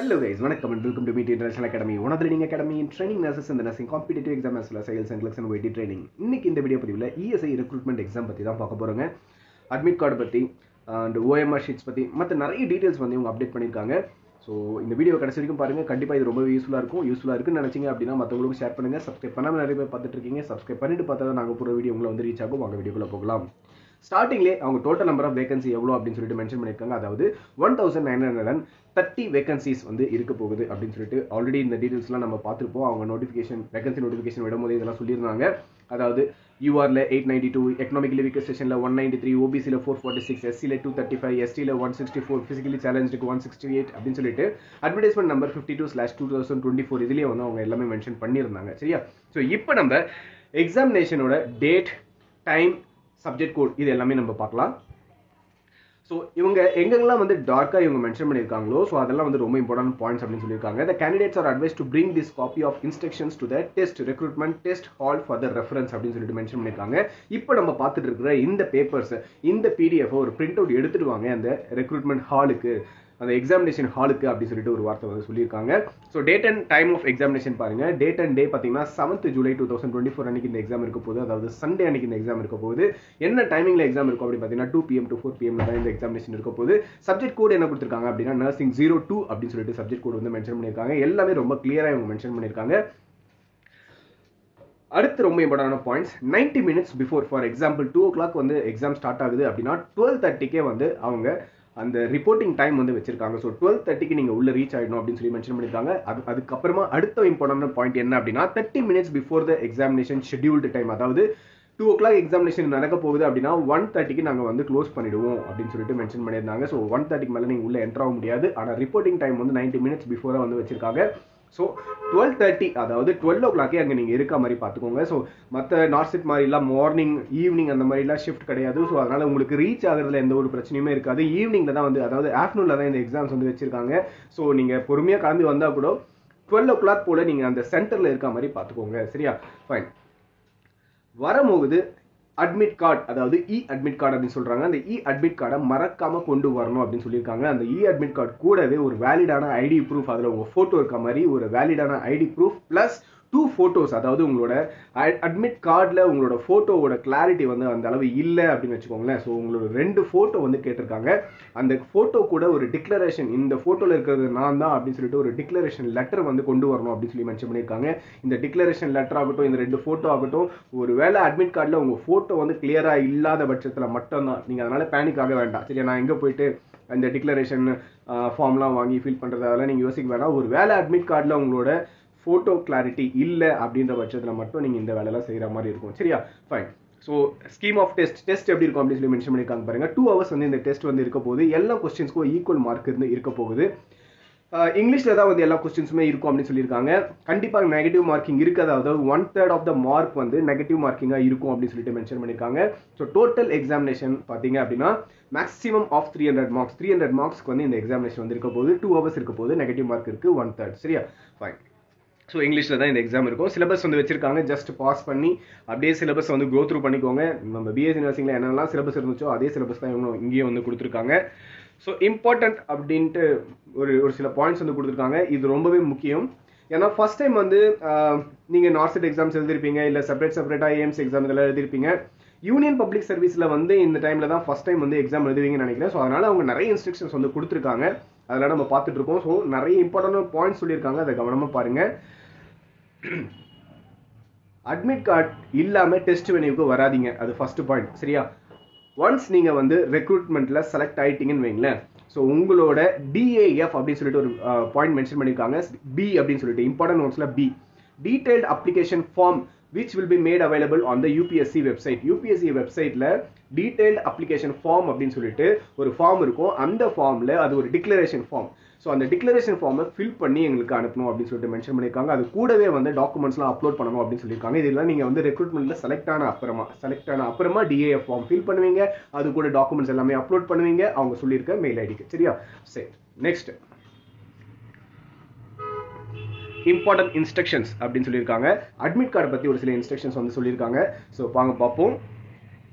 Hello guys, welcome and welcome to Meet International Academy. One of the leading academy in training nurses in the nursing competitive exam as well as sales and collection weighted training. இன்னைக்கு இந்த video பதிவுல ESI recruitment exam பத்தி தான் பார்க்க போறோங்க. Admit card பத்தி and OMR sheets பத்தி மத்த நிறைய டீடைல்ஸ் வந்து இவங்க அப்டேட் பண்ணிருக்காங்க. ஸோ இந்த வீடியோ கடைசி வரைக்கும் பாருங்க. கண்டிப்பா இது ரொம்ப யூஸ்ஃபுல்லா இருக்குன்னு நினைச்சீங்க அப்படின்னா மற்றவங்களுக்கு ஷேர் பண்ணுங்க. சப்ஸ்கிரைப் பண்ணாம நிறைய பேர் பார்த்துட்டு இருக்கீங்க. சப்ஸ்கிரைப் பண்ணிட்டு பார்த்தா தான் நாங்கள் போகிற வீடியோ உங்களை வந்து ரீச் ஆகும். வாங்க வீடியோக்குள்ள போகலாம். ஸ்டார்டிங்லேயே அவங்க டோட்டல் நம்பர் ஆஃப் வேகன்சி எவ்வளோ அப்படின்னு சொல்லிட்டு மென்ஷன் பண்ணியிருக்காங்க. அதாவது 1930 வேகன்சிஸ் வந்து இருக்க போகுது அப்படின்னு சொல்லிட்டு ஆல்ரெடி இந்த டீடைல்ஸ்லாம் நம்ம பார்த்துருப்போம். அவங்க வேகன்சி நோட்டிஃபிகேஷன் விடும்போது இதெல்லாம் சொல்லியிருந்தாங்க. அதாவது யூஆர்ல 892, எக்கனாமிக்கலி வீக்கர் செஷனில் 193, ஓபிசியில் 446, எஸ்சியில் 235, எஸ்டியில் 164, ஃபிசிக்கலி சேலஞ்சுக்கு 168 அப்படின்னு சொல்லிட்டு அட்வர்டைஸ்மெண்ட் நம்பர் 52/2024 இதுலேயே வந்து அவங்க எல்லாமே மென்ஷன் பண்ணியிருந்தாங்க. சரியா? ஸோ இப்போ நம்ம எக்ஸாமினேஷனோட டேட், டைம், சப்ஜெக்ட் கோட் இது எல்லாமே நம்ம பார்க்கலாம். ஸோ இவங்க எங்கெல்லாம் வந்து டார்க்காக இவங்க மென்ஷன் பண்ணியிருக்காங்களோ ஸோ அதெல்லாம் வந்து ரொம்ப இம்பார்ட்டன்ட் பாயிண்ட்ஸ் அப்படின்னு சொல்லியிருக்காங்க. The candidates are advised to bring this copy of instructions to the recruitment test hall for the reference அப்படின்னு சொல்லிட்டு மென்ஷன் பண்ணியிருக்காங்க. இப்போ நம்ம பார்த்துட்டு இருக்கிற இந்த பேப்பர்ஸ், இந்த PDF ஒரு பிரிண்ட் அவுட் எடுத்துட்டு வாங்க அந்த ரெக்ரூட்மெண்ட் ஹாலுக்கு, அந்த எக்ஸாமினேஷன் ஹாலுக்கு அப்படின்னு சொல்லிட்டு ஒரு வார்த்தை வந்து சொல்லியிருக்காங்க. So date and time of examination பாருங்க. டேட் அண்ட் டே பார்த்தீங்கன்னா 7th July 2024 அன்னைக்கு இந்த எக்ஸாம் இருக்க போகுது. அதாவது சண்டே அன்னைக்கு இந்த எக்ஸாம் இருக்க போகுது. என்ன டைமிங்ல எக்ஸாம் இருக்கும் அப்படின்னு பார்த்தீங்கன்னா 2 PM to 4 PM தான் இந்த எக்ஸாமினேஷன் இருக்க போகுது. சப்ஜெக்ட் கோட் என்ன கொடுத்துருக்காங்க அப்படின்னா நர்சிங் 02 அப்படின்னு சொல்லிட்டு சப்ஜெக்ட் கோட் வந்து மென்ஷன் பண்ணியிருக்காங்க. எல்லாமே ரொம்ப கிளியரா இவங்க மென்ஷன் பண்ணியிருக்காங்க. அடுத்து ரொம்ப இம்பார்ட்டன்டான points, 90 minutes before, for example 2 o'clock வந்து எக்ஸாம் ஸ்டார்ட் ஆகுது அப்படின்னா 12:30 வந்து அவங்க அந்த ரிப்போர்ட்டிங் டைம் வந்து வச்சிருக்காங்க. ஸோ 12:30 நீங்க உள்ள ரீச் ஆயிடணும் அப்படின்னு சொல்லி மென்ஷன் பண்ணிருக்காங்க. அதுக்கப்புறமா அடுத்த இம்பார்ட்டன்ட் பாயிண்ட் என்ன அப்படின்னா 30 minutes before the examination scheduled time, அதாவது 2 o'clock எக்ஸாமினேஷன் நடக்க போகுது அப்படின்னா 1:30 நாங்கள் வந்து க்ளோஸ் பண்ணிடுவோம் அப்படின்னு சொல்லிட்டு மென்ஷன் பண்ணியிருந்தாங்க. ஸோ 1:30 மேலே நீங்கள் உள்ள என்டர் ஆக முடியாது. ஆனால் ரிப்போர்ட்டிங் டைம் வந்து 90 minutes பிஃபோராக வந்து வச்சிருக்காங்க. ஸோ 12:30 அதாவது 12 o'clock அங்கே நீங்கள் இருக்க மாதிரி பார்த்துக்கோங்க. ஸோ மற்ற நார்சிட் மாதிரிலாம் மார்னிங் ஈவினிங் அந்த மாதிரிலாம் ஷிஃப்ட் கிடையாது. ஸோ அதனால் உங்களுக்கு ரீச் ஆகிறதுல எந்த ஒரு பிரச்சனையுமே இருக்காது. ஈவினிங்கில் தான் வந்து, அதாவது ஆஃப்டர்நூனில் தான் இந்த எக்ஸாம்ஸ் வந்து வச்சிருக்காங்க. ஸோ நீங்கள் பொறுமையாக கிளம்பி வந்தால் கூட 12 o'clock போல் நீங்கள் அந்த சென்டரில் இருக்க மாதிரி பார்த்துக்கோங்க. சரியா? ஃபைன். வரும்போது அட்மிட் கார்டு, அதாவது அட்மிட் கார்டு அப்படின்னு சொல்றாங்க. அந்த அட்மிட் கார்டை மறக்காம கொண்டு வரணும் அப்படின்னு சொல்லியிருக்காங்க. அந்த அட்மிட் கார்டு கூடவே ஒரு வேலிடான ஐடி ப்ரூஃப், அதில் உங்க போட்டோ இருக்க மாதிரி ஒரு வேலிடான ஐடி ப்ரூஃப் பிளஸ் 2 photos, அதாவது உங்களோட அட்மிட் கார்டில் உங்களோட போட்டோவோட கிளாரிட்டி வந்து அந்த அளவு இல்லை அப்படின்னு வச்சுக்கோங்களேன். ஸோ உங்களோட 2 photo வந்து கேட்டிருக்காங்க. அந்த போட்டோ கூட ஒரு டிக்ளரேஷன், இந்த போட்டோல இருக்கிறது நான் தான் அப்படின்னு சொல்லிட்டு ஒரு டிக்ளரேஷன் லெட்டர் வந்து கொண்டு வரணும் அப்படின்னு சொல்லி மென்ஷன் பண்ணியிருக்காங்க. இந்த டிக்ளரேஷன் லெட்டர் ஆகட்டும், இந்த 2 photo ஆகட்டும், ஒரு வேளை அட்மிட் கார்டில் உங்க போட்டோ வந்து கிளியரா இல்லாத பட்சத்தில் மட்டும்தான் நீங்க அதனால பேனிக் ஆக வேண்டாம். சரியா? நான் எங்க போயிட்டு அந்த டிக்ளரேஷன் ஃபார்ம்லாம் வாங்கி ஃபில் பண்றதால நீங்க யோசிக்க வேண்டாம். ஒரு வேளை அட்மிட் கார்டில் உங்களோட போட்டோ கிளாரிட்டி இல்லை அப்படின்ற பட்சத்தில் மட்டும் நீங்கள் இந்த வேலையெல்லாம் செய்கிற மாதிரி இருக்கும். சரியா? Fine. So scheme of test எப்படி இருக்கும் அப்படின்னு சொல்லி மென்ஷன் பண்ணியிருக்காங்க பாருங்க. 2 hours வந்து இந்த டெஸ்ட் வந்து இருக்க போகுது. எல்லா கொஸ்டின்ஸ்க்கும் ஈக்குவல் மார்க் இருந்து இருக்க போகுது. இங்கிலீஷில் தான் வந்து எல்லா கொஸ்டின்ஸுமே இருக்கும் அப்படின்னு சொல்லியிருக்காங்க. கண்டிப்பாக நெகட்டிவ் மார்க்கிங் இருக்காது. அதாவது 1/3 ஆஃப் த மார்க் வந்து நெகட்டிவ் மார்க்கிங்காக இருக்கும் அப்படின்னு சொல்லிட்டு மென்ஷன் பண்ணியிருக்காங்க. ஸோ டோட்டல் எக்ஸாமினேஷன் பார்த்தீங்க அப்படின்னா மேக்ஸிமம் ஆஃப் 300 மார்க்ஸ். 300 மார்க்ஸ்க்கு வந்து இந்த எக்ஸாமினேஷன் வந்து இருக்க போகுது. 2 hours இருக்க போகுது. நெகட்டிவ் மார்க் இருக்கு 1/3. சரியா? ஃபைன். ஸோ இங்கிலீஷில் தான் இந்த எக்ஸாம் இருக்கும். சிலபஸ் வந்து வச்சிருக்காங்க. ஜஸ்ட் பாஸ் பண்ணி அப்படியே சிலபஸ் வந்து க்ரோ த்ரூ பண்ணிக்கோங்க. நம்ம பிஎஸ்சி நர்சிங்கில் என்னெல்லாம் சிலபஸ் இருந்துச்சோ அதே சிலபஸ் தான் இவங்க இங்கேயே வந்து கொடுத்துருக்காங்க. ஸோ இம்பார்ட்டன்ட் அப்படின்ட்டு ஒரு சில பாயிண்ட்ஸ் வந்து கொடுத்துருக்காங்க. இது ரொம்பவே முக்கியம். ஏன்னா ஃபர்ஸ்ட் டைம் வந்து நீங்கள் நார்செட் எக்ஸாம்ஸ் எழுதிருப்பீங்க, இல்லை செப்பரேட்டாக ஏஎம்ஸ் எக்ஸாம் இதெல்லாம் எழுதிருப்பீங்க. யூனியன் பப்ளிக் சர்வீஸில் வந்து இந்த டைமில் தான் ஃபர்ஸ்ட் டைம் வந்து எக்ஸாம் எழுதுவீங்கன்னு நினைக்கிறேன். ஸோ அதனால் அவங்க நிறைய இன்ஸ்ட்ரக்ஷன்ஸ் வந்து கொடுத்துருக்காங்க. அதெல்லாம் நம்ம பார்த்துட்டு இருக்கோம். ஸோ நிறைய இம்பார்ட்டன்ட் பாயிண்ட்ஸ் சொல்லியிருக்காங்க. அதை கவனமாக பாருங்க. அட்மிட் கார்டு இல்லாம டெஸ்ட் வென்யூக்கு வராதீங்க. அது ஃபர்ஸ்ட் பாயிண்ட். சரியா? ஒன்ஸ் நீங்க வந்து ரெக்ரூட்மெண்ட்ல செலக்ட் ஆயிட்டீங்கன்னு வைங்களேன். ஸோ உங்களோட DAF அப்படின்னு சொல்லிட்டு ஒரு பாயிண்ட் மென்ஷன் பண்ணியிருக்காங்க. B அப்படின்னு சொல்லிட்டு இம்பார்ட்டன்ட் நோட்ஸ்ல B, detailed application form which will be made available on the UPSC website. UPSC வெப்சைட்ல டீடைல்டு அப்ளிகேஷன் ஃபார்ம் அப்படின்னு சொல்லிட்டு ஒரு ஃபார்ம் இருக்கும். அந்த ஃபார்ம்ல அது ஒரு டிக்ளரேஷன் ஃபார்ம். ஸோ அந்த டிக்ளரேஷன் ஃபார்மை ஃபில் பண்ணி எங்களுக்கு அனுப்பணும் அப்படின்னு சொல்லிட்டு மென்ஷன் பண்ணியிருக்காங்க. அது கூடவே வந்து டாக்குமெண்ட்ஸ்லாம் அப்லோட் பண்ணணும் அப்படின்னு சொல்லியிருக்காங்க. இதெல்லாம் நீங்கள் வந்து ரெக்ரூட்மெண்ட்ல செலக்ட் ஆன அப்புறமா DAF ஃபார்ம் ஃபில் பண்ணுவீங்க. அது கூட டாக்குமெண்ட்ஸ் எல்லாமே அப்லோட் பண்ணுவீங்க அவங்க சொல்லியிருக்க மெயில் ஐடிக்கு. சரியா? சரி, நெக்ஸ்ட் இம்பார்ட்டன்ட் இன்ஸ்ட்ரக்ஷன்ஸ் அப்படின்னு சொல்லியிருக்காங்க. அட்மிட் கார்டு பற்றி ஒரு சில இன்ஸ்ட்ரக்ஷன்ஸ் வந்து சொல்லியிருக்காங்க. ஸோ வாங்க பார்ப்போம்.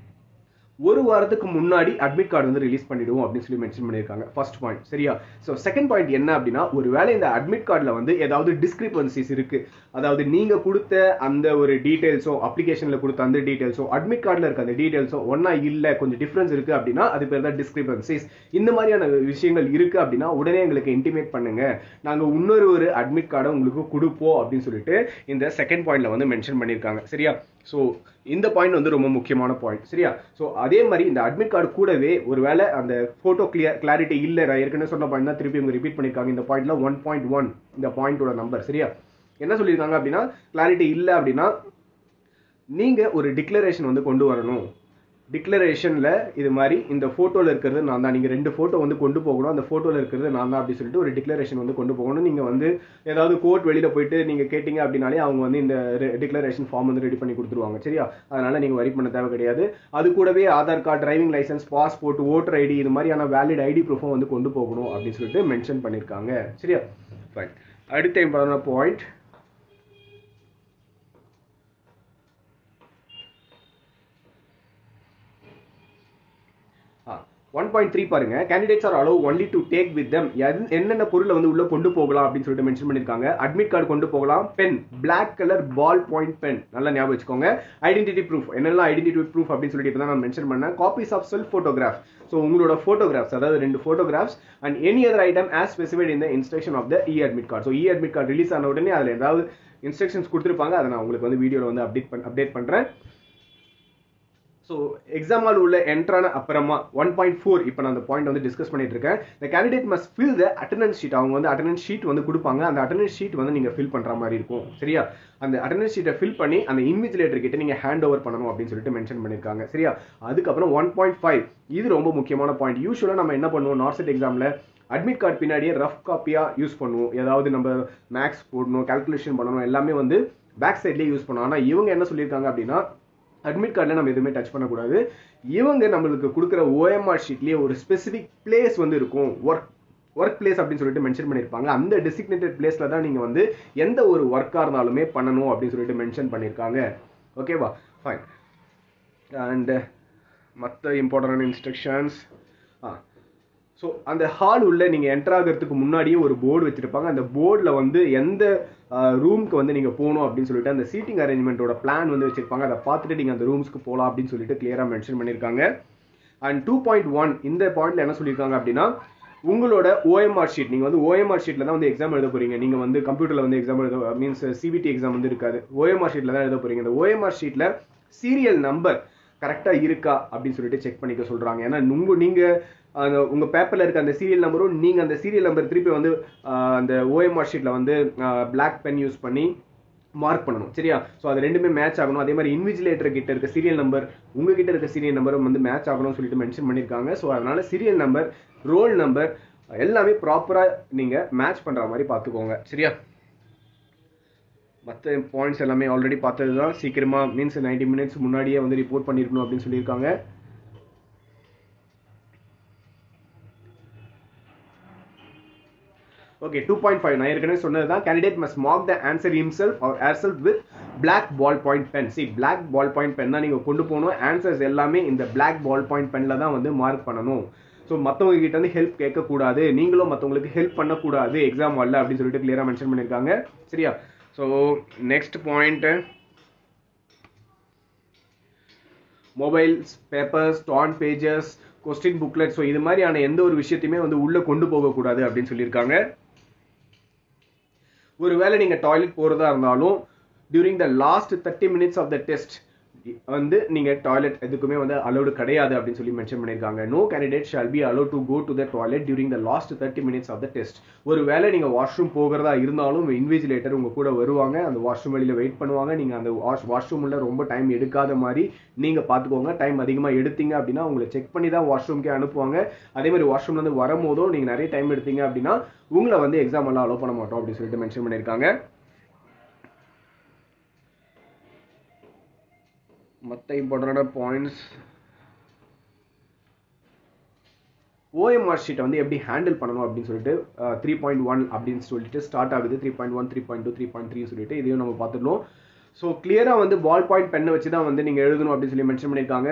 ஒரு வாரத்துக்கு முன்னாடி அட்மிட் கார்டு வந்து ரிலீஸ் பண்ணிடுவோம் அப்படின்னு சொல்லி மென்ஷன் பண்ணியிருக்காங்க. First point. சரியா? ஸோ செகண்ட் பாயிண்ட் என்ன அப்படின்னா, ஒருவேளை இந்த அட்மிட் கார்டில் வந்து ஏதாவது டிஸ்கிரிபன்சிஸ் இருக்கு, அதாவது நீங்க கொடுத்த அந்த ஒரு டீடைல்ஸோ அப்ளிகேஷன்ல கொடுத்த அந்த டீடைல்ஸோ அட்மிட் கார்டில் இருக்க அந்த டீடைல்ஸோ ஒன்னா இல்லை, கொஞ்சம் டிஃபரன்ஸ் இருக்கு அப்படின்னா அது பேர் தான் டிஸ்கிரிபன்சிஸ். இந்த மாதிரியான விஷயங்கள் இருக்கு அப்படின்னா உடனே எங்களுக்கு இன்டிமேட் பண்ணுங்க, நாங்க இன்னொரு ஒரு அட்மிட் கார்டை உங்களுக்கு கொடுப்போம் அப்படின்னு சொல்லிட்டு இந்த செகண்ட் பாயிண்ட்ல வந்து மென்ஷன் பண்ணியிருக்காங்க. சரியா? ஸோ இந்த பாயிண்ட் வந்து ரொம்ப முக்கியமான பாயிண்ட். சரியா? ஸோ அதே மாதிரி இந்த அட்மிட் கார்டு கூடவே ஒருவேளை அந்த போட்டோ கிளாரிட்டி இல்லை, நான் ஏற்கனவே சொன்ன பாயிண்ட் தான் திருப்பி இவங்க ரிப்பீட் பண்ணியிருக்காங்க. இந்த பாயிண்ட்ல 1.1 இந்த பாயிண்டோட நம்பர். சரியா? என்ன சொல்லியிருக்காங்க அப்படின்னா, கிளாரிட்டி இல்லை அப்படின்னா நீங்க ஒரு டிக்ளரேஷன் வந்து கொண்டு வரணும். டிக்ளரேஷன்ல இது மாதிரி இந்த போட்டோல இருக்கிறது நான் தான், நீங்க 2 போட்டோ வந்து கொண்டு போகணும், அந்த போட்டோல இருக்கிறது நான் தான் அப்படி சொல்லிட்டு ஒரு டிக்ளரேஷன் வந்து கொண்டு போகணும். நீங்க வந்து ஏதாவது கோர்ட் வெளியில போயிட்டு நீங்க கேட்டீங்க அப்படின்னாலே அவங்க வந்து இந்த டிக்ளரேஷன் ஃபார்ம் வந்து ரெடி பண்ணி கொடுத்துருவாங்க. சரியா? அதனால நீங்க வரி பண்ண தேவை கிடையாது. அது கூடவே Aadhaar card, driving licence, passport, voter ID இது மாதிரியான வேலிட் ஐடி ப்ரூஃபும் வந்து கொண்டு போகணும் அப்படின்னு சொல்லிட்டு மென்ஷன் பண்ணிருக்காங்க. சரியா? ஃபைன். அடுத்த இம்பார்ட்டன்ட் பாயிண்ட், 1.3 பாருங்க. Candidates R allow only to take with them என்னென்ன பொருளை வந்து உள்ள கொண்டு போகலாம் அப்படின்னு சொல்லிட்டு மென்ஷன் பண்ணிருக்காங்க. அட்மிட் கார்டு கொண்டு போகலாம், pen, black colour ball point pen, நல்லா ஞாபகம் வச்சுக்கோங்க. ஐடென்டிட்டி ப்ரூஃப், என்னெல்லாம் ஐடென்டிட்டி ப்ரூஃப் அப்படின்னு சொல்லிட்டு இப்போ தான் நான் மென்ஷன் பண்ணேன். Copies of self photograph, so உங்களோட போட்டோகிராஃப்ஸ், அதாவது 2 photographs and any other item as specified in the instruction of the admit card. So admit card release ஆன உடனே அதில் ஏதாவது இன்ஸ்ட்ரக்ஷன்ஸ் கொடுத்துருப்பாங்க, அதை நான் உங்களுக்கு வந்து வீடியோவில் வந்து அப்டேட் பண்ணுறேன். ஸோ எக்ஸாமால் உள்ள என்ட்ரான அப்புறமா 1.4 இப்போ நான் அந்த பாயிண்ட் வந்து டிஸ்கஸ் பண்ணிட்டு இருக்கேன். இந்த கேண்டிடேட் மஸ்ட் ஃபில் த அட்டெண்டன்ஸ் ஷீட். அவங்க வந்து அட்டெண்டன்ஸ் ஷீட் வந்து கொடுப்பாங்க, அந்த அட்டெண்டன்ஸ் ஷீட் வந்து நீங்க ஃபில் பண்ற மாதிரி இருக்கும். சரியா? அந்த அட்டெண்டன்ஸ் ஷீட்டை ஃபில் பண்ணி அந்த இன்விஜிலேட்டர் கிட்ட நீங்க ஹேண்ட் ஓவர் பண்ணணும் அப்படின்னு சொல்லிட்டு மென்ஷன் பண்ணிருக்காங்க. சரியா? அதுக்கப்புறம் 1.5 இது ரொம்ப முக்கியமான பாயிண்ட். யூஸ்வலா நம்ம என்ன பண்ணுவோம், நார்செட் எக்ஸாம்ல அட்மிட் கார்டு பின்னாடியே ரஃப் காப்பியா யூஸ் பண்ணுவோம். ஏதாவது நம்ம மேக்ஸ் போடணும், கால்குலேஷன் பண்ணணும், எல்லாமே வந்து பேக் சைட்லேயே யூஸ் பண்ணுவோம். ஆனால் இவங்க என்ன சொல்லியிருக்காங்க அப்படின்னா, அட்மிட் கார்டில் நம்ம எதுவுமே டச் பண்ணக்கூடாது. இவங்க நம்மளுக்கு கொடுக்குற ஓஎம்ஆர் ஷீட்லேயே ஒரு ஸ்பெசிஃபிக் பிளேஸ் வந்து இருக்கும், ஒர்க் பிளேஸ் அப்படின்னு சொல்லிட்டு மென்ஷன் பண்ணியிருப்பாங்க. அந்த டெசிக்னேட்டட் பிளேஸ்ல தான் நீங்கள் வந்து எந்த ஒரு ஒர்க்காக இருந்தாலுமே பண்ணணும் அப்படின்னு சொல்லிட்டு மென்ஷன் பண்ணியிருக்காங்க. ஓகேவா? ஃபைன். அண்ட் மற்ற இம்பார்ட்டன்டான இன்ஸ்ட்ரக்ஷன்ஸ், ஸோ அந்த ஹால் உள்ள நீங்கள் என்டர் ஆகிறதுக்கு முன்னாடியே ஒரு போர்டு வச்சிருப்பாங்க. அந்த போர்டில் வந்து எந்த ரூமுக்கு வந்து நீங்கள் போகணும் அப்படின்னு சொல்லிட்டு அந்த சீட்டிங் அரேஞ்ச்மெண்ட்டோட பிளான் வந்து வச்சிருப்பாங்க. அதை பார்த்துட்டு நீங்கள் அந்த ரூம்ஸ்க்கு போகலாம் அப்படின்னு சொல்லிட்டு கிளியராக மென்ஷன் பண்ணியிருக்காங்க. அண்ட் 2.1 இந்த பாயிண்ட்ல என்ன சொல்லியிருக்காங்க அப்படின்னா, உங்களோட ஓஎம்ஆர் ஷீட், நீங்கள் வந்து ஓஎம்ஆர் ஷீட்டில் தான் வந்து எக்ஸாம் எழுத போறீங்க. நீங்கள் வந்து கம்ப்யூட்டரில் வந்து எக்ஸாம் எழுத மீன்ஸ் சிபிடி எக்ஸாம் வந்து இருக்காது, ஓஎம்ஆர் ஷீட்டில் தான் எழுத போறீங்க. இந்த ஓஎம்ஆர் ஷீட்டில் சீரியல் நம்பர் கரெக்டாக இருக்கா அப்படின்னு சொல்லிட்டு செக் பண்ணிக்க சொல்கிறாங்க. ஏன்னா நீங்கள் உங்கள் பேப்பரில் இருக்க அந்த சீரியல் நம்பரும் நீங்கள் அந்த சீரியல் நம்பர் திருப்பி வந்து அந்த ஓஎம்ஆர் ஷீட்டில் வந்து பிளாக் பென் யூஸ் பண்ணி மார்க் பண்ணணும். சரியா? ஸோ அது ரெண்டுமே மேட்ச் ஆகணும். அதே மாதிரி இன்விஜிலேட்டர் கிட்ட இருக்க சீரியல் நம்பர் உங்ககிட்ட இருக்க சீரியல் நம்பரும் வந்து மேட்ச் ஆகணும்னு சொல்லிட்டு மென்ஷன் பண்ணியிருக்காங்க. ஸோ அதனால சீரியல் நம்பர், ரோல் நம்பர் எல்லாமே ப்ராப்பராக நீங்கள் மேட்ச் பண்ணுற மாதிரி பார்த்துக்கோங்க. சரியா? மற்ற பாயிண்ட்ஸ் எல்லாமே ஆல்ரெடி பார்த்தது தான். சீக்கிரமாக மீன்ஸ் 90 மினிட்ஸ் முன்னாடியே வந்து ரிப்போர்ட் பண்ணியிருக்கணும் அப்படின்னு சொல்லியிருக்காங்க. ஓகே, 2.5 நான் ஏற்கனவே சொன்னதுதான். Candidate must mark the answer himself or herself with black ball point pen. See, black ball point pen தான் நீங்க கொண்டு போகணும். ஆன்சர்ஸ் எல்லாமே இந்த black ball point penல தான் வந்து மார்க் பண்ணணும். ஸோ மற்றவங்க கிட்ட வந்து ஹெல்ப் கேட்கக்கூடாது, நீங்களும் மற்றவங்களுக்கு ஹெல்ப் பண்ணக்கூடாது எக்ஸாம் வரல அப்படின்னு சொல்லிட்டு கிளியரா மென்ஷன் பண்ணியிருக்காங்க. சரியா? So next point, mobiles, papers, torn pages, question booklet, so இது மாதிரியான எந்த ஒரு விஷயத்தையுமே வந்து உள்ள கொண்டு போகக்கூடாது அப்படின்னு சொல்லியிருக்காங்க. ஒருவேளை நீங்க டாய்லெட் போறதா இருந்தாலும் during the last 30 minutes of the test வந்து நீங்க டாய்லெட் எதுக்குமே வந்து அலோடு கிடையாது அப்படின்னு சொல்லி மென்ஷன் பண்ணிருக்காங்க. No candidate shall be allowed to go to the toilet during the last 30 minutes of the test. ஒருவேளை நீங்க வாஷ்ரூம் போகிறதா இருந்தாலும் இன்விஜிலேட்டர் உங்க கூட வருவாங்க, அந்த வாஷ்ரூம் வெளியில வெயிட் பண்ணுவாங்க. நீங்க அந்த வாஷ்ரூம்ல ரொம்ப டைம் எடுக்காத மாதிரி நீங்க பாத்துக்கோங்க. டைம் அதிகமா எடுத்தீங்க அப்படின்னா உங்களை செக் பண்ணி தான் வாஷ்ரூம்க்கே அனுப்புவாங்க. அதே மாதிரி வாஷ்ரூம்ல இருந்து வரும்போதும் நீங்க நிறைய டைம் எடுத்தீங்க அப்படின்னா உங்களை வந்து எக்ஸாம் எல்லாம் அலோவ் பண்ண மாட்டோம் அப்படின்னு சொல்லிட்டு மென்ஷன் பண்ணிருக்காங்க. மற்ற இம்பார்ட்டன்டான பாயிண்ட்ஸ், ஓஎம்ஆர் ஷீட்டை வந்து எப்படி ஹேண்டில் பண்ணணும் அப்படின்னு சொல்லிட்டு 3.1 அப்படின்னு சொல்லிட்டு ஸ்டார்ட் ஆகுது. 3.1, 3.2, 3.3 சொல்லிட்டு இதையும் நம்ம பார்த்துடணும். ஸோ கிளியராக வந்து பால் பாயிண்ட் பெண்ணை வச்சு தான் வந்து நீங்கள் எழுதணும் அப்படின்னு சொல்லி மென்ஷன் பண்ணியிருக்காங்க.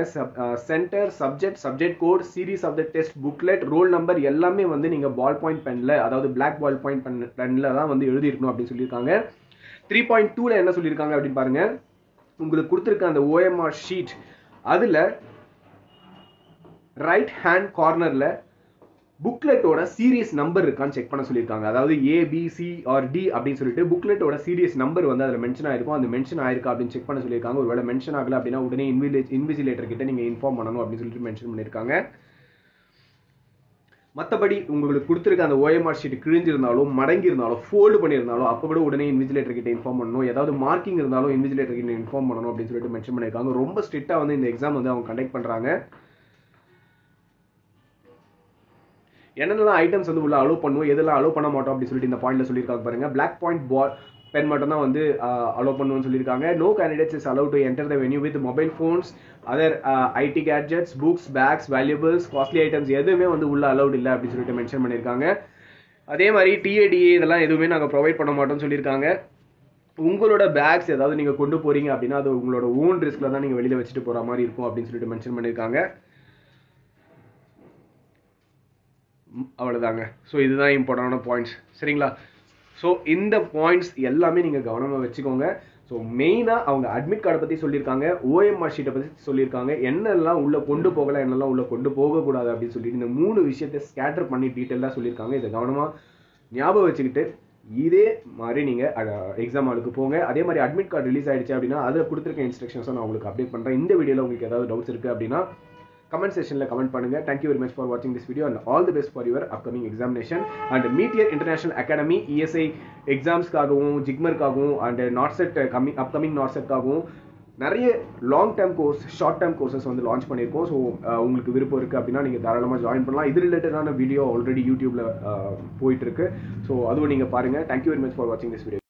Centre, subject code, series of the test, booklet, roll number எல்லாமே வந்து நீங்கள் பால் பாயிண்ட் பென்னில், அதாவது பிளாக் பால் பாயிண்ட் பென்னில் தான் வந்து எழுதியிருக்கணும் அப்படின்னு சொல்லியிருக்காங்க. 3.2ல என்ன சொல்லியிருக்காங்க அப்படின்னு பாருங்க. உங்களுக்கு கொடுத்துருக்க அந்த OMR ஷீட் அதில் ரைட் ஹேண்ட் கார்னரில் புக்லெட்டோட சீரியஸ் நம்பர் இருக்கான்னு செக் பண்ண சொல்லியிருக்காங்க. அதாவது ABC or D அப்படின்னு சொல்லிட்டு புக்லெட்டோட சீரியஸ் நம்பர் வந்து அதில் மென்ஷன் ஆயிருக்கும். அந்த மென்ஷன் ஆயிருக்கா அப்படின்னு செக் பண்ண சொல்லியிருக்காங்க. ஒருவேளை மென்ஷன் ஆகல அப்படின்னா உடனே இன்விஜிலேட்டர் கிட்ட நீங்க இன்ஃபார்ம் பண்ணணும் அப்படின்னு சொல்லிட்டு மென்ஷன் பண்ணியிருக்காங்க. மற்றபடி உங்களுக்கு கொடுத்துருக்க அந்த OMR ஷீட் கிழிஞ்சிருந்தாலும், மடங்கி இருந்தாலும், ஃபோல்டு பண்ணியிருந்தாலும் அப்போ கூட உடனே இன்விஜிலேட்டர் கிட்ட இன்ஃபார்ம் பண்ணணும். ஏதாவது மார்க்கிங் இருந்தாலும் இன்விஜிலேட்டர் கிட்ட இன்ஃபார்ம் பண்ணணும் அப்படின்னு சொல்லிட்டு மென்ஷன் பண்ணியிருக்காங்க. ரொம்ப ஸ்ட்ரிக்டா வந்து இந்த எக்ஸாம் வந்து அவங்க கண்டக்ட் பண்றாங்க. என்னென்னலாம் ஐட்டம்ஸ் வந்து உள்ள அலோவ் பண்ணுவோம், எதெல்லாம் அலோவ் பண்ண மாட்டோம் அப்படின்னு சொல்லிட்டு இந்த பாயிண்ட்ல சொல்லியிருக்காங்க பாருங்க. பிளாக் பாயிண்ட் பால் பென் மட்டும் தான் வந்து அலோவ் பண்ணுவோம்னு சொல்லியிருக்காங்க. No candidates is allow to enter the venue with mobile phones, other IT gadgets, books, bags, valuables, costly items எதுவுமே வந்து உள்ள அலௌட் இல்லை அப்படின்னு சொல்லிட்டு மென்ஷன் பண்ணியிருக்காங்க. அதே மாதிரி TADA இதெல்லாம் எதுவுமே நாங்கள் ப்ரொவைட் பண்ண மாட்டோம்னு சொல்லியிருக்காங்க. உங்களோட பேக்ஸ் ஏதாவது நீங்க கொண்டு போறீங்க அப்படின்னா அது உங்களோட ஓன் ரிஸ்க்ல தான் நீங்க வெளியில வச்சுட்டு போற மாதிரி இருக்கும் அப்படின்னு சொல்லிட்டு மென்ஷன் பண்ணியிருக்காங்க. அவ்வளவுதாங்க. ஸோ இதுதான் இம்பார்ட்டன்டான பாயிண்ட்ஸ், சரிங்களா? ஸோ இந்த பாயிண்ட்ஸ் எல்லாமே நீங்கள் கவனமாக வச்சுக்கோங்க. ஸோ மெயினாக அவங்க அட்மிட் கார்டை பற்றி சொல்லியிருக்காங்க, OMR ஷீட்டை பற்றி சொல்லியிருக்காங்க, என்னெல்லாம் உள்ளே கொண்டு போகலாம், என்னெல்லாம் உள்ளே கொண்டு போகக்கூடாது அப்படின்னு சொல்லிட்டு இந்த 3 விஷயத்தை ஸ்கேட்டர் பண்ணி டீட்டெயிலாக சொல்லியிருக்காங்க. இதை கவனமாக ஞாபகம் வச்சுக்கிட்டு இதே மாதிரி நீங்கள் எக்ஸாம் ஹாலுக்கு போங்க. அதே மாதிரி அட்மிட் கார்டு ரிலீஸ் ஆயிடுச்சு அப்படின்னா அதில் கொடுத்துருக்க இன்ஸ்ட்ரக்ஷன்ஸை நான் உங்களுக்கு அப்டேட் பண்ணுறேன். இந்த வீடியோவில் உங்களுக்கு ஏதாவது டவுட்ஸ் இருக்குது அப்படின்னா comment section la comment பண்ணுங்க. Thank you very much for watching this video and all the best for your upcoming examination and Meteor International Academy ESI exams காகவும், JIGMER காகவும் and NOTSET upcoming NOTSET காகவும் நிறைய long term course, short term courses வந்து launch பண்ணியிருக்கோம். So உங்களுக்கு விருப்பம் இருக்குது அப்படின்னா நீங்கள் தாராளமாக join பண்ணலாம். இது ரிலேட்டடான வீடியோ ஆல்ரெடி யூடியூப்ல போயிட்டு இருக்கு. ஸோ அதுவும் நீங்கள் பாருங்கள். தேங்க்யூ வெரி மச் ஃபார் வாட்சிங் திஸ் வீடியோ.